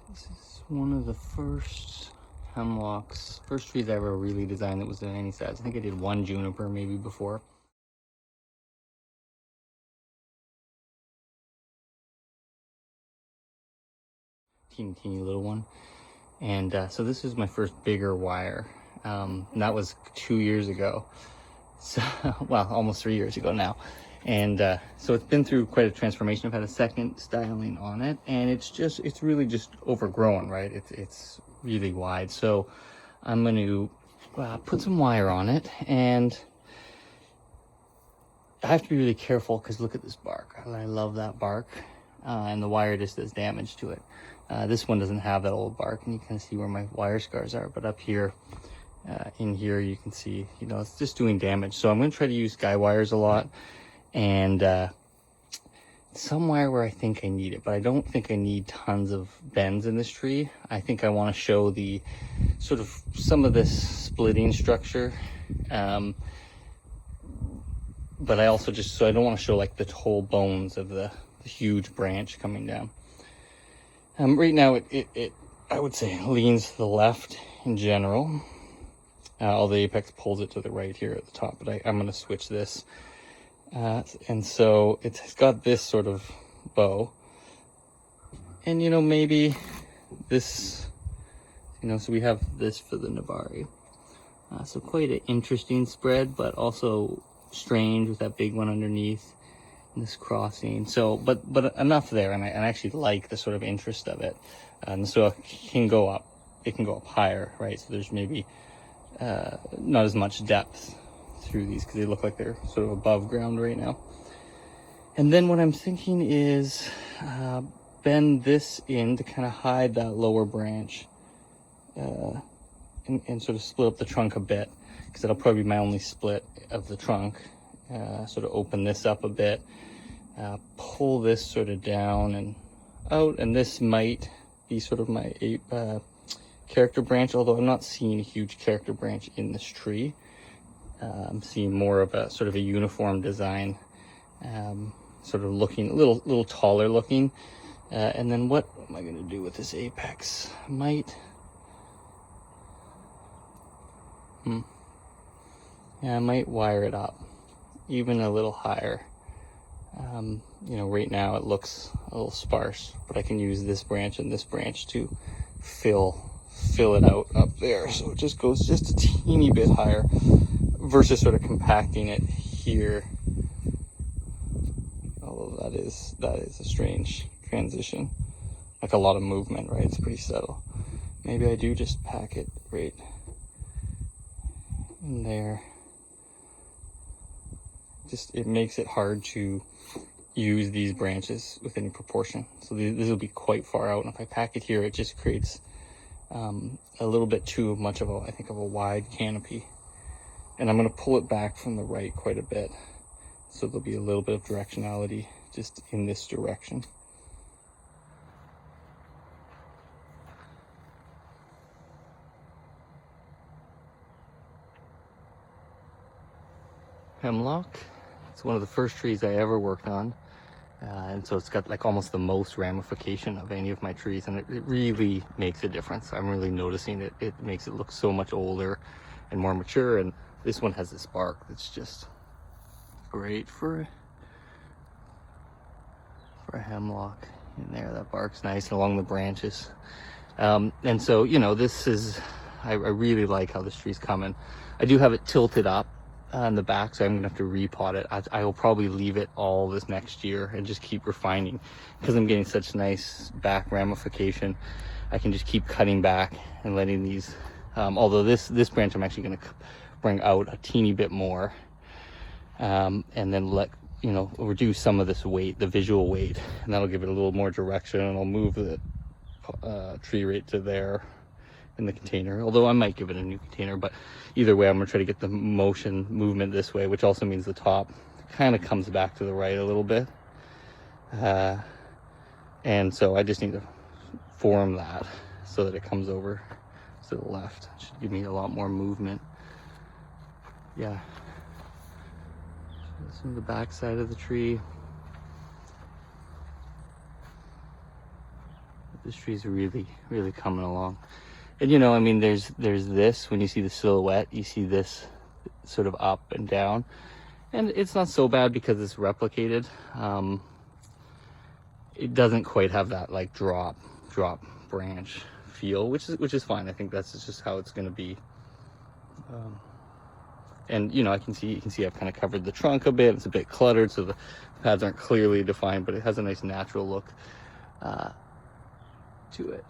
This is one of the first hemlocks, first trees I ever really designed that was in any size. I think I did one juniper maybe before. Teeny little one. And so this is my first bigger wire. And that was 2 years ago. So, well, almost 3 years ago now. And so it's been through quite a transformation. I've had a second styling on it, and it's really just overgrown, right? It's really wide. So I'm going to put some wire on it, and I have to be really careful because look at this bark. I love that bark, and the wire just does damage to it. This one doesn't have that old bark, and you can see where my wire scars are, but up here, in here, you can see, it's just doing damage. So I'm going to try to use guy wires a lot, and some wire where I think I need it, but I don't think I need tons of bends in this tree. I think I want to show the sort of some of this splitting structure, but I also so I don't want to show like the whole bones of the huge branch coming down. Right now it I would say leans to the left in general. All the apex pulls it to the right here at the top, but I'm going to switch this. And so it's got this sort of bow. And, maybe this, so we have this for the Navari. So quite an interesting spread, but also strange with that big one underneath and this crossing. So, but enough there. And I actually like the sort of interest of it. And so it can go up higher, right? So there's maybe not as much depth through these because they look like they're sort of above ground right now. And then what I'm thinking is bend this in to kind of hide that lower branch and sort of split up the trunk a bit, because that'll probably be my only split of the trunk. Sort of open this up a bit, pull this sort of down and out, and this might be sort of my character branch, although I'm not seeing a huge character branch in this tree. I'm seeing more of a sort of a uniform design, sort of looking a little taller looking. And then what am I going to do with this apex? I might, I might wire it up even a little higher. Right now it looks a little sparse, but I can use this branch and this branch to fill it out up there, so it just goes just a teeny bit higher versus sort of compacting it here. Although that is a strange transition, like a lot of movement, right? It's pretty subtle. Maybe I do just pack it right in there. It makes it hard to use these branches with any proportion, so this will be quite far out, and if I pack it here, it just creates a little bit too much of a wide canopy. And I'm going to pull it back from the right quite a bit, so there'll be a little bit of directionality just in this direction. Hemlock, it's one of the first trees I ever worked on. And so it's got like almost the most ramification of any of my trees, and it really makes a difference. I'm really noticing it. It makes it look so much older and more mature, and this one has this bark that's just great for a hemlock in there. That bark's nice and along the branches. And so, this is, I really like how this tree's coming. I do have it tilted up on the back, so I'm gonna have to repot it. I will probably leave it all this next year and just keep refining, because I'm getting such nice back ramification. I can just keep cutting back and letting these, although this branch I'm actually gonna bring out a teeny bit more, and then reduce some of this weight, the visual weight, and that'll give it a little more direction, and I'll move the tree right to there in the container, although I might give it a new container. But either way, I'm gonna try to get the movement this way, which also means the top kind of comes back to the right a little bit, and so I just need to form that so that it comes over to the left. It should give me a lot more movement. Yeah, this is the back side of the tree. This tree's really, really coming along. And you know, I mean, there's this, when you see the silhouette, you see this sort of up and down. And it's not so bad because it's replicated. It doesn't quite have that like drop branch feel, which is fine. I think that's just how it's going to be. And you know, you can see I've kind of covered the trunk a bit. It's a bit cluttered, so the pads aren't clearly defined, but it has a nice natural look to it.